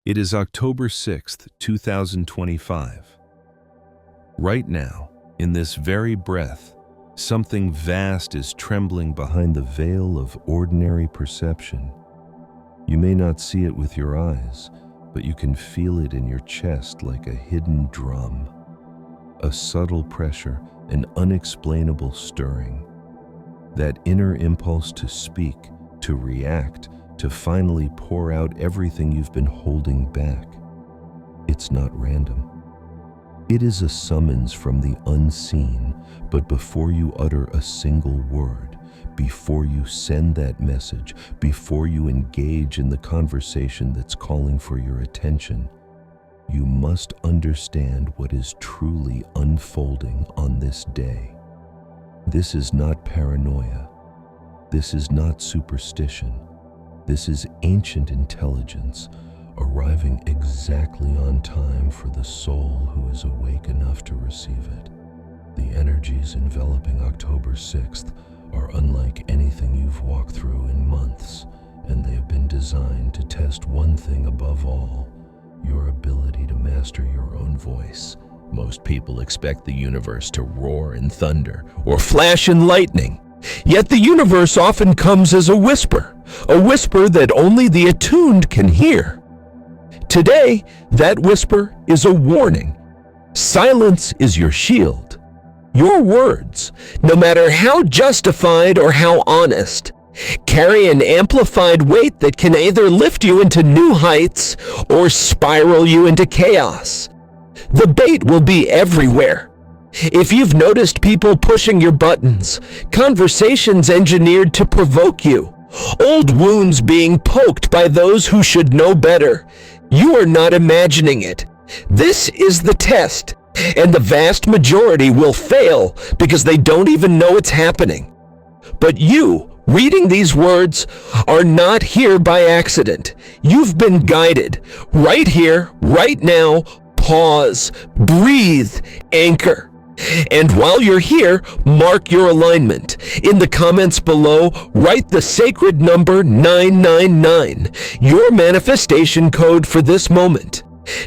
It is October 6th, 2025. Right now, in this very breath, something vast is trembling behind the veil of ordinary perception. You may not see it with your eyes, but you can feel it in your chest like a hidden drum. A subtle pressure, an unexplainable stirring. That inner impulse to speak, to react, to finally pour out everything you've been holding back. It's not random. It is a summons from the unseen, but before you utter a single word, before you send that message, before you engage in the conversation that's calling for your attention, you must understand what is truly unfolding on this day. This is not paranoia. This is not superstition. This is ancient intelligence arriving exactly on time for the soul who is awake enough to receive it. The energies enveloping October 6th are unlike anything you've walked through in months, and they have been designed to test one thing above all: your ability to master your own voice. Most people expect the universe to roar in thunder or flash in lightning. Yet the universe often comes as a whisper that only the attuned can hear. Today, that whisper is a warning. Silence is your shield. Your words, no matter how justified or how honest, carry an amplified weight that can either lift you into new heights or spiral you into chaos. The bait will be everywhere. If you've noticed people pushing your buttons, conversations engineered to provoke you, old wounds being poked by those who should know better, you are not imagining it. This is the test, and the vast majority will fail because they don't even know it's happening. But you, reading these words, are not here by accident. You've been guided. Right here, right now, pause, breathe, anchor. And while you're here, mark your alignment. In the comments below, write the sacred number 999, your manifestation code for this moment.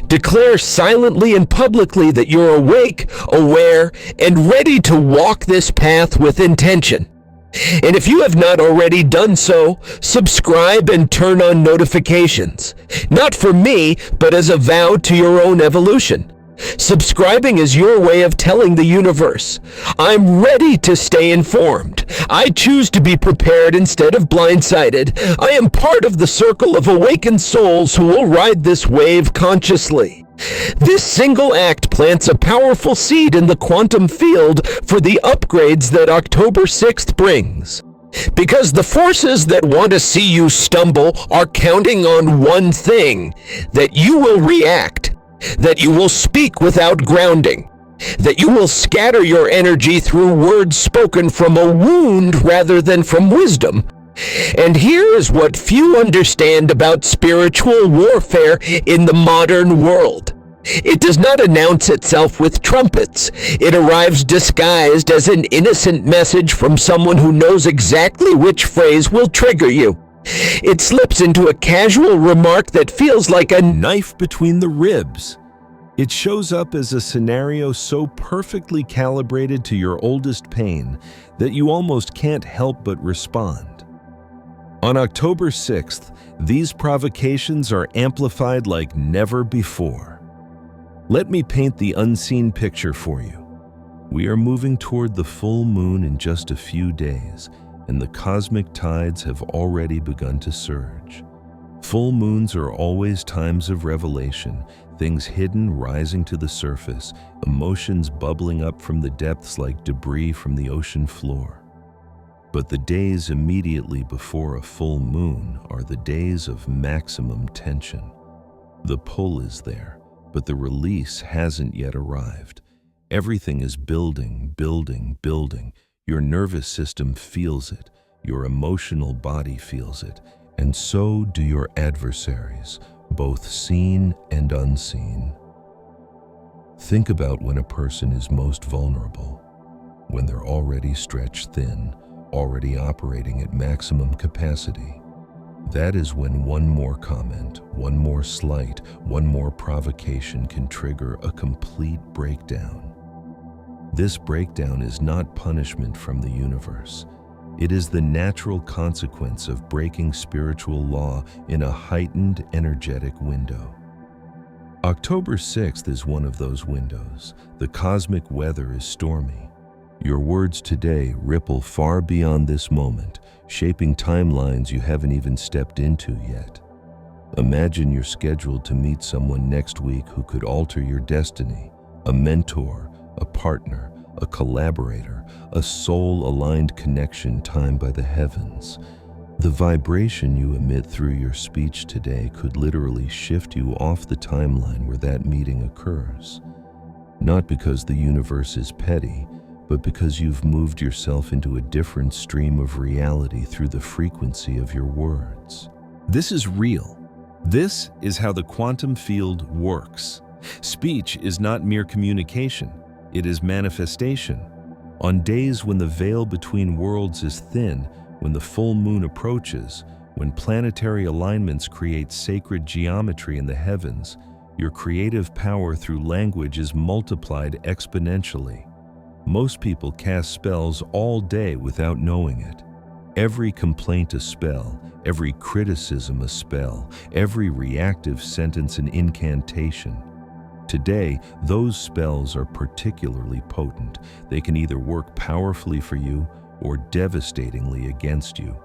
Declare silently and publicly that you're awake, aware, and ready to walk this path with intention. And if you have not already done so, subscribe and turn on notifications. Not for me, but as a vow to your own evolution. Subscribing is your way of telling the universe, I'm ready to stay informed. I choose to be prepared instead of blindsided. I am part of the circle of awakened souls who will ride this wave consciously. This single act plants a powerful seed in the quantum field for the upgrades that October 6th brings. Because the forces that want to see you stumble are counting on one thing: that you will react. That you will speak without grounding, that you will scatter your energy through words spoken from a wound rather than from wisdom. And here is what few understand about spiritual warfare in the modern world. It does not announce itself with trumpets. It arrives disguised as an innocent message from someone who knows exactly which phrase will trigger you. It slips into a casual remark that feels like a knife between the ribs. It shows up as a scenario so perfectly calibrated to your oldest pain that you almost can't help but respond. On October 6th, these provocations are amplified like never before. Let me paint the unseen picture for you. We are moving toward the full moon in just a few days, and the cosmic tides have already begun to surge. Full moons are always times of revelation, things hidden rising to the surface, emotions bubbling up from the depths like debris from the ocean floor. But the days immediately before a full moon are the days of maximum tension. The pull is there, but the release hasn't yet arrived. Everything is building, building, building. Your nervous system feels it, your emotional body feels it, and so do your adversaries, both seen and unseen. Think about when a person is most vulnerable, when they're already stretched thin, already operating at maximum capacity. That is when one more comment, one more slight, one more provocation can trigger a complete breakdown. This breakdown is not punishment from the universe. It is the natural consequence of breaking spiritual law in a heightened energetic window. October 6th is one of those windows. The cosmic weather is stormy. Your words today ripple far beyond this moment, shaping timelines you haven't even stepped into yet. Imagine you're scheduled to meet someone next week who could alter your destiny, a mentor, a partner, a collaborator, a soul-aligned connection timed by the heavens. The vibration you emit through your speech today could literally shift you off the timeline where that meeting occurs. Not because the universe is petty, but because you've moved yourself into a different stream of reality through the frequency of your words. This is real. This is how the quantum field works. Speech is not mere communication. It is manifestation. On days when the veil between worlds is thin, when the full moon approaches, when planetary alignments create sacred geometry in the heavens, your creative power through language is multiplied exponentially. Most people cast spells all day without knowing it. Every complaint a spell, every criticism a spell, every reactive sentence an incantation. Today, those spells are particularly potent. They can either work powerfully for you or devastatingly against you.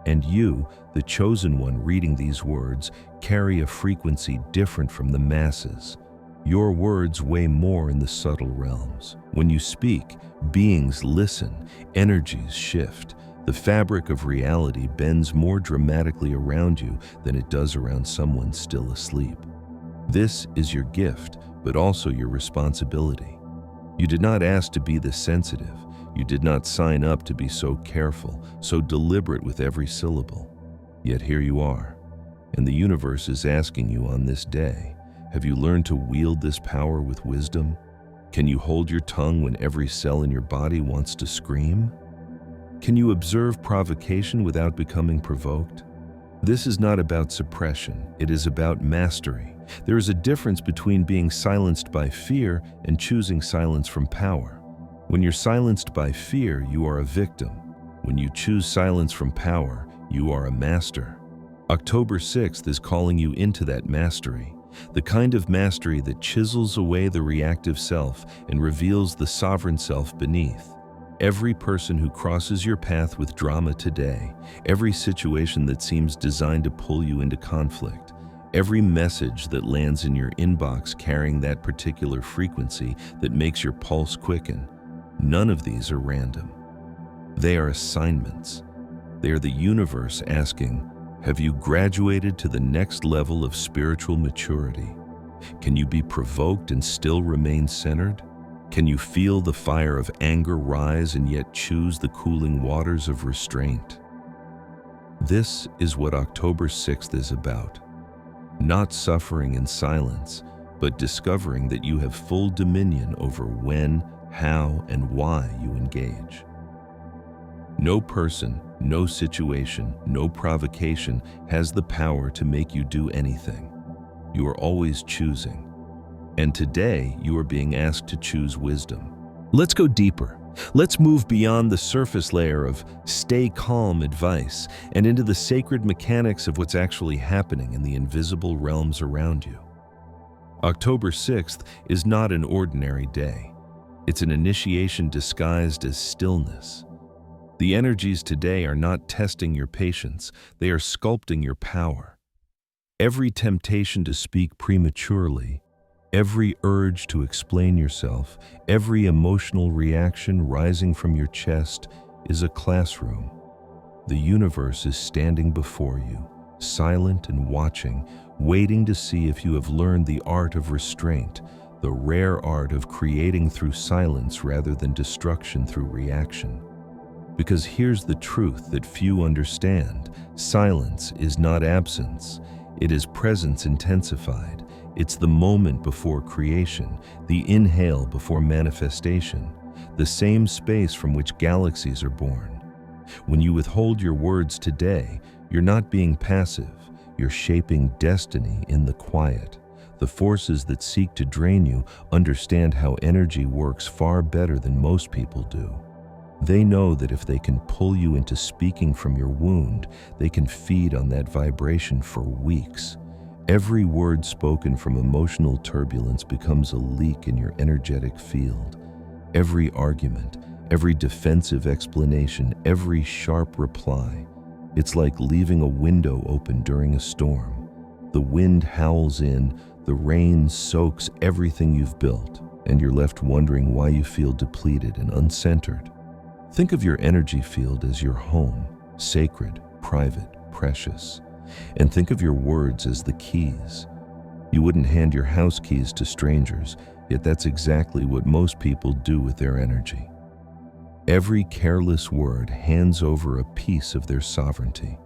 And you, the chosen one reading these words, carry a frequency different from the masses. Your words weigh more in the subtle realms. When you speak, beings listen, energies shift. The fabric of reality bends more dramatically around you than it does around someone still asleep. This is your gift, but also your responsibility. You did not ask to be this sensitive. You did not sign up to be so careful, so deliberate with every syllable. Yet here you are, and the universe is asking you on this day, have you learned to wield this power with wisdom? Can you hold your tongue when every cell in your body wants to scream? Can you observe provocation without becoming provoked? This is not about suppression, it is about mastery. There is a difference between being silenced by fear and choosing silence from power. When you're silenced by fear, you are a victim. When you choose silence from power, you are a master. October 6th is calling you into that mastery, the kind of mastery that chisels away the reactive self and reveals the sovereign self beneath. Every person who crosses your path with drama today, every situation that seems designed to pull you into conflict, every message that lands in your inbox carrying that particular frequency that makes your pulse quicken, none of these are random. They are assignments. They are the universe asking, have you graduated to the next level of spiritual maturity? Can you be provoked and still remain centered? Can you feel the fire of anger rise and yet choose the cooling waters of restraint? This is what October 6th is about. Not suffering in silence, but discovering that you have full dominion over when, how, and why you engage. No person, no situation, no provocation has the power to make you do anything. You are always choosing. And today, you are being asked to choose wisdom. Let's go deeper. Let's move beyond the surface layer of stay calm advice and into the sacred mechanics of what's actually happening in the invisible realms around you. October 6th is not an ordinary day. It's an initiation disguised as stillness. The energies today are not testing your patience, they are sculpting your power. Every temptation to speak prematurely, every urge to explain yourself, every emotional reaction rising from your chest is a classroom. The universe is standing before you, silent and watching, waiting to see if you have learned the art of restraint, the rare art of creating through silence rather than destruction through reaction. Because here's the truth that few understand. Silence is not absence. It is presence intensified. It's the moment before creation, the inhale before manifestation, the same space from which galaxies are born. When you withhold your words today, You're not being passive, you're shaping destiny in the quiet. The forces that seek to drain you understand how energy works far better than most people do. They know that if they can pull you into speaking from your wound, they can feed on that vibration for weeks. Every word spoken from emotional turbulence becomes a leak in your energetic field. Every argument, every defensive explanation, every sharp reply. It's like leaving a window open during a storm. The wind howls in, the rain soaks everything you've built, and you're left wondering why you feel depleted and uncentered. Think of your energy field as your home, sacred, private, precious. And think of your words as the keys. You wouldn't hand your house keys to strangers, yet that's exactly what most people do with their energy. Every careless word hands over a piece of their sovereignty.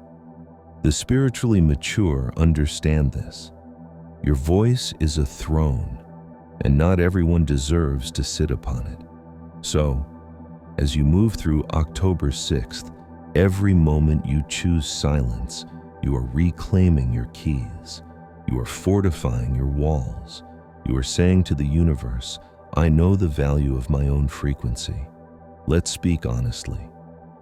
The spiritually mature understand this. Your voice is a throne, and not everyone deserves to sit upon it. So, as you move through October 6th, every moment you choose silence, you are reclaiming your keys. You are fortifying your walls. You are saying to the universe, I know the value of my own frequency. Let's speak honestly.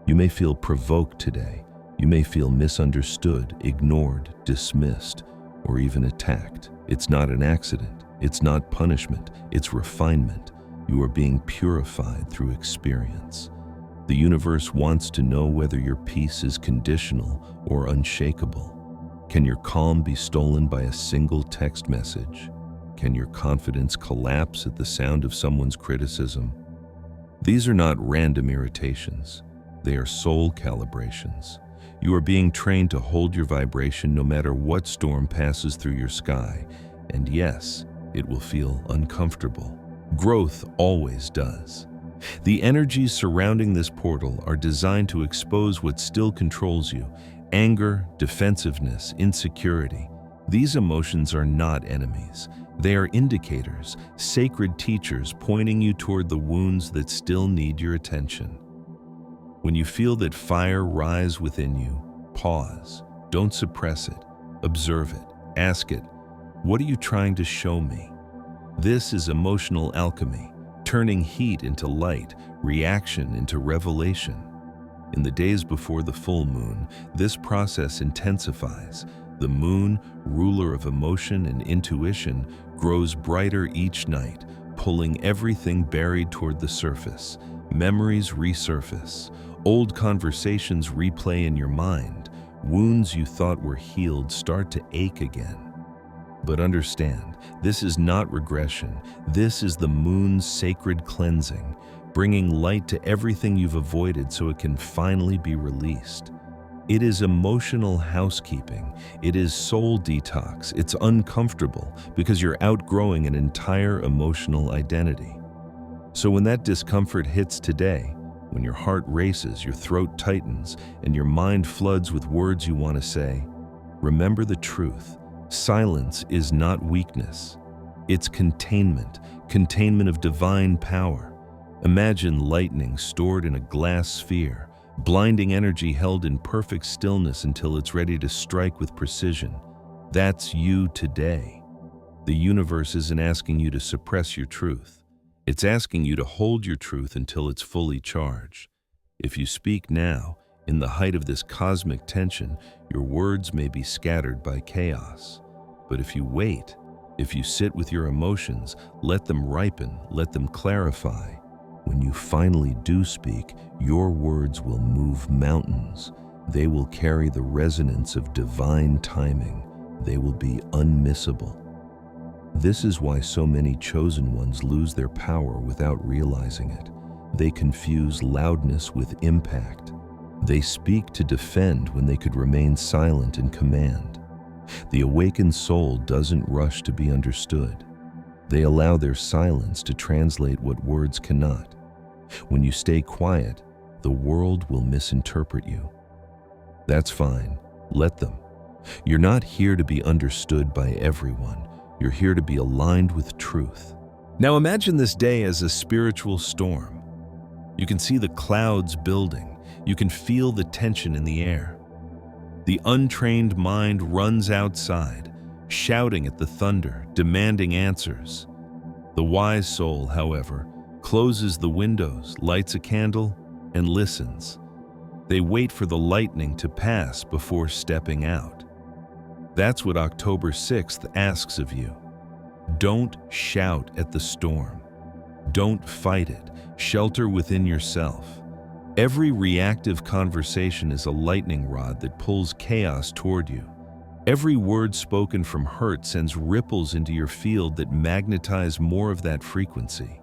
You may feel provoked today. You may feel misunderstood, ignored, dismissed, or even attacked. It's not an accident. It's not punishment. It's refinement. You are being purified through experience. The universe wants to know whether your peace is conditional or unshakable. Can your calm be stolen by a single text message? Can your confidence collapse at the sound of someone's criticism? These are not random irritations. They are soul calibrations. You are being trained to hold your vibration no matter what storm passes through your sky. And yes, it will feel uncomfortable. Growth always does. The energies surrounding this portal are designed to expose what still controls you: anger, defensiveness, insecurity. These emotions are not enemies. They are indicators, sacred teachers pointing you toward the wounds that still need your attention. When you feel that fire rise within you, pause. Don't suppress it. Observe it. Ask it, what are you trying to show me? This is emotional alchemy, turning heat into light, reaction into revelation. In the days before the full moon, this process intensifies. The moon, ruler of emotion and intuition, grows brighter each night, pulling everything buried toward the surface. Memories resurface. Old conversations replay in your mind. Wounds you thought were healed start to ache again. But understand, this is not regression. This is the moon's sacred cleansing, bringing light to everything you've avoided so it can finally be released. It is emotional housekeeping. It is soul detox. It's uncomfortable because you're outgrowing an entire emotional identity. So when that discomfort hits today, when your heart races, your throat tightens, and your mind floods with words you want to say, remember the truth. Silence is not weakness. It's containment of divine power. Imagine lightning stored in a glass sphere, blinding energy held in perfect stillness until it's ready to strike with precision. That's you today. The universe isn't asking you to suppress your truth. It's asking you to hold your truth until it's fully charged. If you speak now, in the height of this cosmic tension, your words may be scattered by chaos. But if you wait, if you sit with your emotions, let them ripen, let them clarify. When you finally do speak, your words will move mountains. They will carry the resonance of divine timing. They will be unmissable. This is why so many chosen ones lose their power without realizing it. They confuse loudness with impact. They speak to defend when they could remain silent and command. The awakened soul doesn't rush to be understood. They allow their silence to translate what words cannot. When you stay quiet, the world will misinterpret you. That's fine. Let them. You're not here to be understood by everyone. You're here to be aligned with truth. Now imagine this day as a spiritual storm. You can see the clouds building. You can feel the tension in the air. The untrained mind runs outside, shouting at the thunder, demanding answers. The wise soul, however, closes the windows, lights a candle, and listens. They wait for the lightning to pass before stepping out. That's what October 6th asks of you. Don't shout at the storm. Don't fight it. Shelter within yourself. Every reactive conversation is a lightning rod that pulls chaos toward you. Every word spoken from hurt sends ripples into your field that magnetize more of that frequency.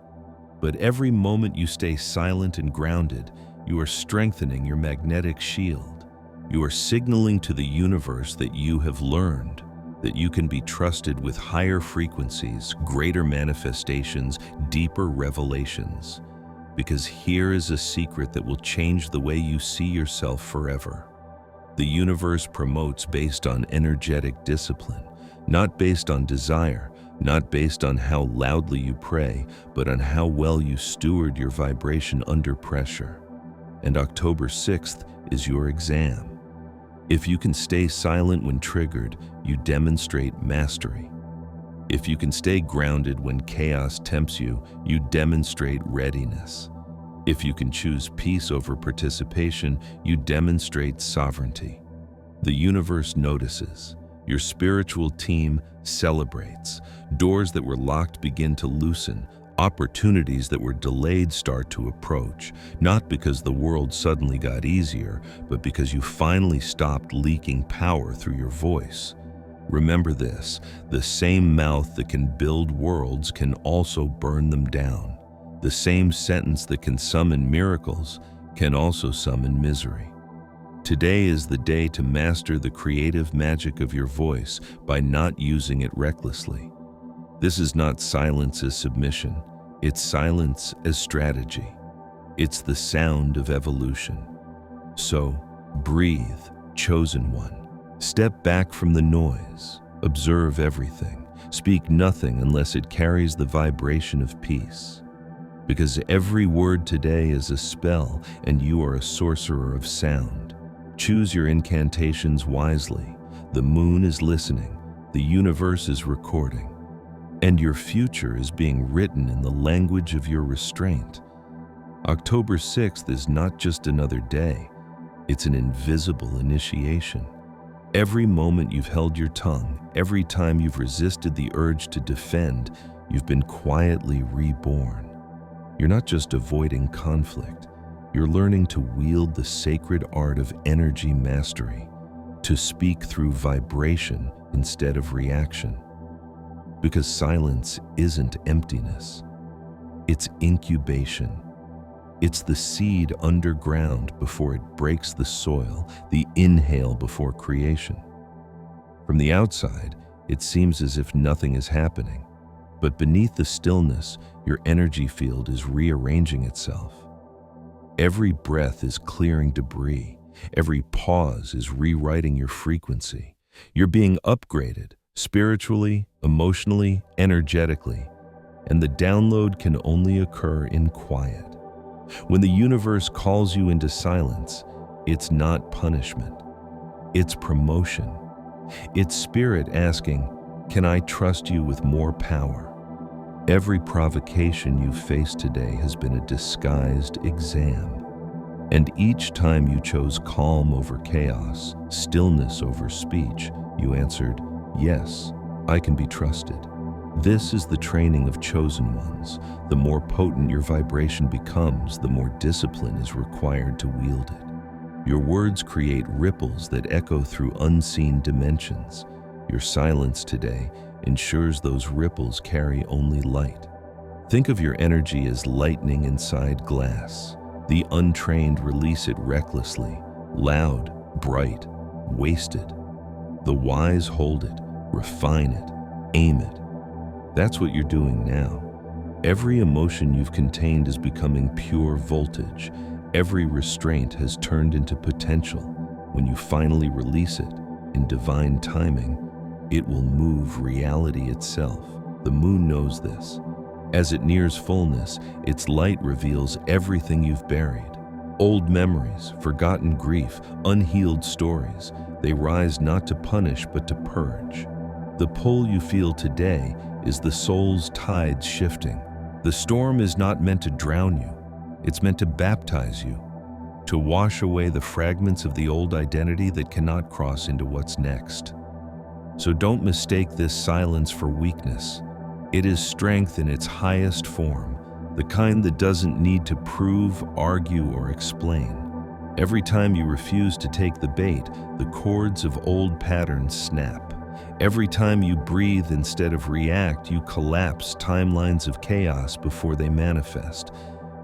But every moment you stay silent and grounded, you are strengthening your magnetic shield. You are signaling to the universe that you have learned, that you can be trusted with higher frequencies, greater manifestations, deeper revelations. Because here is a secret that will change the way you see yourself forever. The universe promotes based on energetic discipline, not based on desire, not based on how loudly you pray, but on how well you steward your vibration under pressure. And October 6th is your exam. If you can stay silent when triggered, you demonstrate mastery. If you can stay grounded when chaos tempts you, you demonstrate readiness. If you can choose peace over participation, you demonstrate sovereignty. The universe notices. Your spiritual team celebrates. Doors that were locked begin to loosen. Opportunities that were delayed start to approach, not because the world suddenly got easier, but because you finally stopped leaking power through your voice. Remember this, the same mouth that can build worlds can also burn them down. The same sentence that can summon miracles can also summon misery. Today is the day to master the creative magic of your voice by not using it recklessly. This is not silence as submission. It's silence as strategy. It's the sound of evolution. So, breathe, chosen one. Step back from the noise. Observe everything. Speak nothing unless it carries the vibration of peace. Because every word today is a spell, and you are a sorcerer of sound. Choose your incantations wisely. The moon is listening. The universe is recording. And your future is being written in the language of your restraint. October 6th is not just another day, it's an invisible initiation. Every moment you've held your tongue, every time you've resisted the urge to defend, you've been quietly reborn. You're not just avoiding conflict, you're learning to wield the sacred art of energy mastery, to speak through vibration instead of reaction. Because silence isn't emptiness. It's incubation. It's the seed underground before it breaks the soil, the inhale before creation. From the outside, it seems as if nothing is happening. But beneath the stillness, your energy field is rearranging itself. Every breath is clearing debris. Every pause is rewriting your frequency. You're being upgraded. Spiritually, emotionally, energetically, and the download can only occur in quiet. When the universe calls you into silence, it's not punishment, it's promotion. It's spirit asking, can I trust you with more power? Every provocation you face today has been a disguised exam. And each time you chose calm over chaos, stillness over speech, you answered, yes, I can be trusted. This is the training of chosen ones. The more potent your vibration becomes, the more discipline is required to wield it. Your words create ripples that echo through unseen dimensions. Your silence today ensures those ripples carry only light. Think of your energy as lightning inside glass. The untrained release it recklessly, loud, bright, wasted. The wise hold it, refine it, aim it. That's what you're doing now. Every emotion you've contained is becoming pure voltage. Every restraint has turned into potential. When you finally release it, in divine timing, it will move reality itself. The moon knows this. As it nears fullness, its light reveals everything you've buried. Old memories, forgotten grief, unhealed stories, they rise not to punish but to purge. The pull you feel today is the soul's tides shifting. The storm is not meant to drown you, it's meant to baptize you, to wash away the fragments of the old identity that cannot cross into what's next. So don't mistake this silence for weakness. It is strength in its highest form, the kind that doesn't need to prove, argue, or explain. Every time you refuse to take the bait, the cords of old patterns snap. Every time you breathe instead of react, you collapse timelines of chaos before they manifest.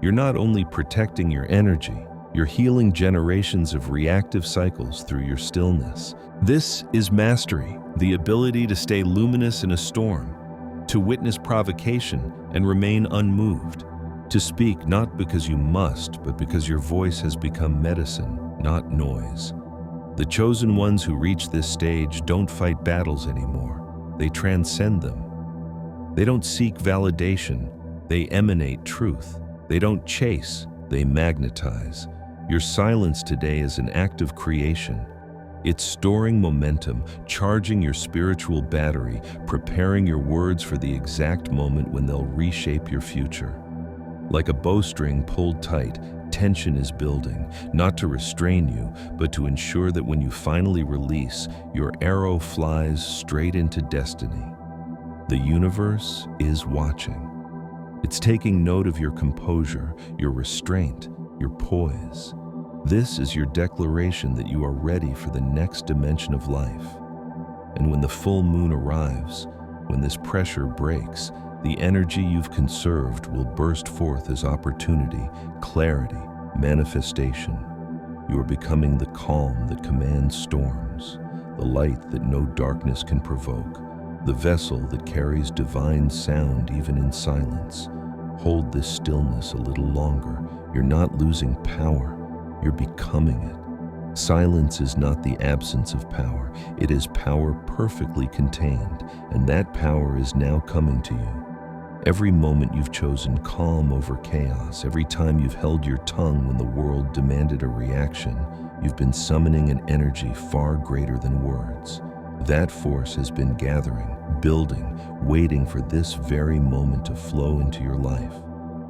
You're not only protecting your energy, you're healing generations of reactive cycles through your stillness. This is mastery, the ability to stay luminous in a storm, to witness provocation and remain unmoved, to speak not because you must, but because your voice has become medicine, not noise. The chosen ones who reach this stage don't fight battles anymore. They transcend them. They don't seek validation. They emanate truth. They don't chase. They magnetize. Your silence today is an act of creation. It's storing momentum, charging your spiritual battery, preparing your words for the exact moment when they'll reshape your future. Like a bowstring pulled tight, tension is building, not to restrain you, but to ensure that when you finally release, your arrow flies straight into destiny. The universe is watching. It's taking note of your composure, your restraint, your poise. This is your declaration that you are ready for the next dimension of life. And when the full moon arrives, when this pressure breaks, the energy you've conserved will burst forth as opportunity, clarity, manifestation. You are becoming the calm that commands storms, the light that no darkness can provoke, the vessel that carries divine sound even in silence. Hold this stillness a little longer. You're not losing power. You're becoming it. Silence is not the absence of power. It is power perfectly contained, and that power is now coming to you. Every moment you've chosen calm over chaos, every time you've held your tongue when the world demanded a reaction, you've been summoning an energy far greater than words. That force has been gathering, building, waiting for this very moment to flow into your life.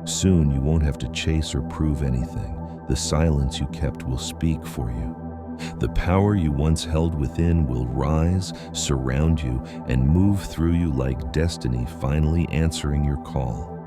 Soon you won't have to chase or prove anything. The silence you kept will speak for you. The power you once held within will rise, surround you, and move through you like destiny finally answering your call.